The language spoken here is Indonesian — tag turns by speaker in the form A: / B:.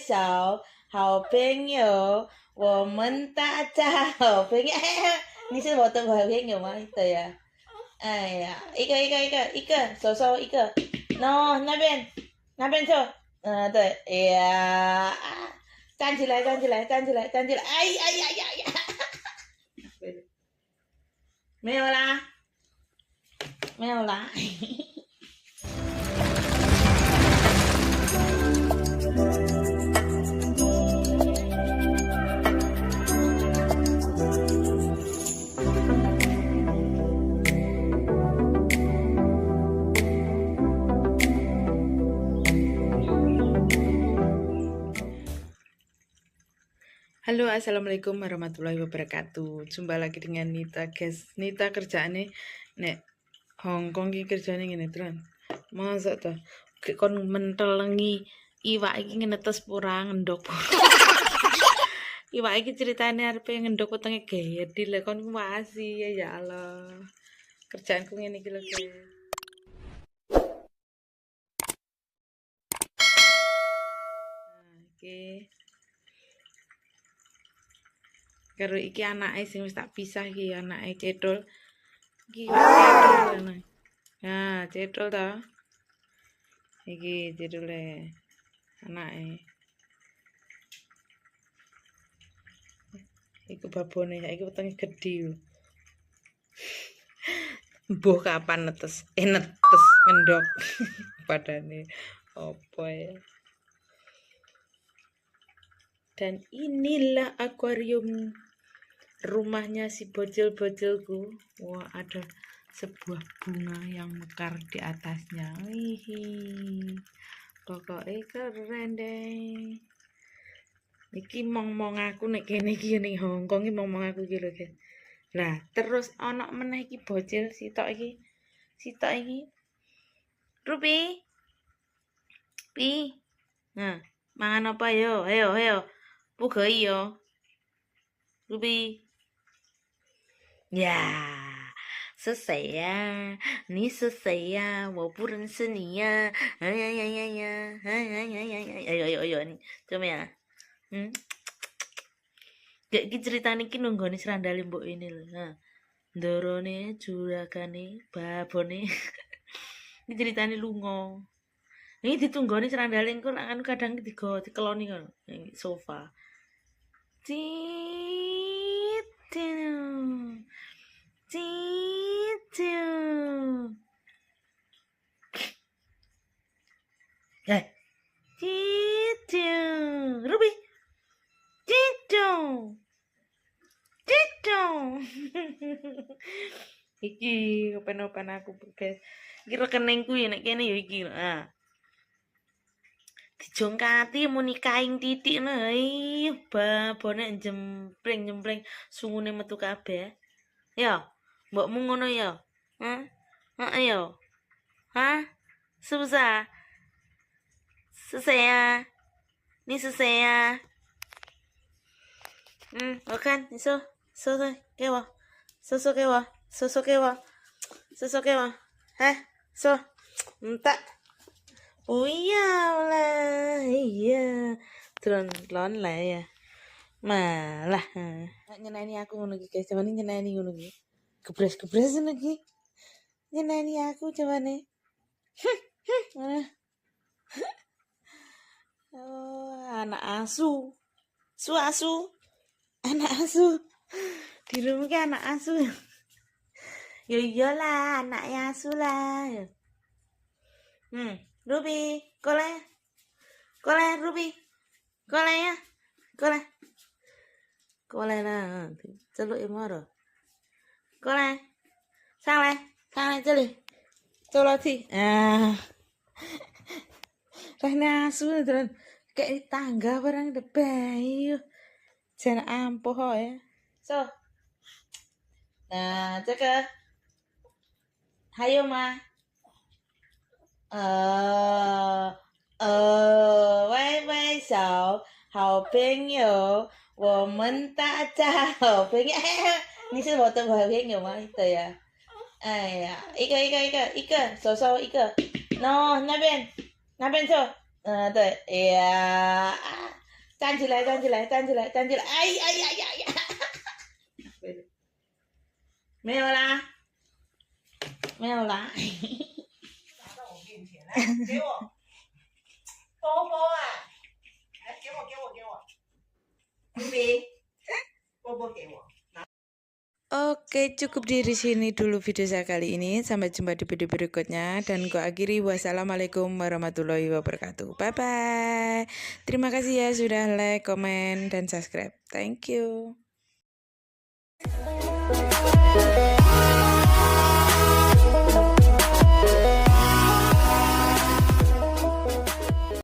A: 小好朋友，我们大家好朋友。你是我的好朋友吗？对呀、哎呀，一个，手手一个，no 那边就，对，哎呀，站起来，站起来，站起来，站起来，哎呀呀呀呀，没有啦，没有啦。
B: Halo, assalamualaikum warahmatullahi wabarakatuh. Jumpa lagi dengan Nita, guys. Nita kerjaannya nek Hongkong ki kerjane ngene tenan. Masa to kon mentelengi iwak iki ngenetes pura ngendok. Iwak iki ceritane arepe ngendok wetenge gede lho kon wasi ya Allah. Kerjaanku ngene iki lho, guys. Oke. Karo iki anake sing wis tak pisah iki anake cedol. Iki cedol ana. Nah, cedol to. Iki cedole anake. Iku babone saiki wetenge gedhi lho. Mbuh kapan netes? Netes ngendok badane. Apa ya? Dan inilah akuarium rumahnya si bocil-bocilku. Wah, ada sebuah bunga yang mekar di atasnya. Hihi. Pokoknya keren deh. Iki mong-mong aku nek kene iki ning Hongkong iki mong-mong aku iki lho, guys. Lah, terus ana meneh iki bocil sitok iki. Sitok iki. Ruby. Pi. Nah, mangan apa yo? Ayo, ayo. 不可以哦。Ruby。呀，是谁呀？你是谁呀？我不认识你呀！哎呀呀呀呀！哎呀呀呀呀！哎呦哎呦，你做咩啊？Gak iki ceritane iki nunggone serandale mbok ini lho. Nah, ndorone juragane babone. Iki ceritane lunga. Ini ditunggoni serandale engko anu kadang dikeloni kan sofa. Citu. Citu. Citu. Ruby. Citu. Citu. Iki open-open aku guys. Iki rekeningku ya nek kene ya iki. Nah. Dijongkati muni kaing titik nah. Babone jempleng-jempleng sungune metu kabeh. Ya, mbokmu ngono ya. Hah? Heeh ya. Hah? Susah. Susah ya. Ni susah ya. Makan, iso. Susu kewa. Susu kewa. Susu kewa. Susu kewa. Hah? So. Entak. Oh iya lah, iya. Tron lah ya. Malah. Nyeneni aku ngono iki, guys. Coba nyeneni ngono iki. Gebres-gebres ngono iki. Nyeneni aku coba nih. Oh, anak asu. Asu. Anak asu. Di rumah ki anak asu. Ya iyalah, anaknya asu lah. Ruby, kole. Kole Ruby. Kole ya. Kole. Kole lah. Celuk imoro. Kole. Sale. Sale celuk. Coloti. Rene asu terus kayak tangga barang de bayi. Jangan ampuh ya. So. Nah, 这个还有吗？喂喂，小好朋友，我们大家好朋友。你是我的好朋友吗？对呀、哎呀，一个，手手一个，no 那边就，对，哎呀，
A: 站起来，站起来，站起来，站起来！哎呀呀呀呀！没有啦，没有啦。
C: 拿到我面前来，给我，波波啊，来，给我，卢比，波波给我。
B: Oke, cukup dari sini dulu video saya kali ini. Sampai jumpa di video berikutnya. Dan gua akhiri. Wassalamualaikum warahmatullahi wabarakatuh. Bye-bye. Terima kasih ya sudah like, komen, dan subscribe. Thank you.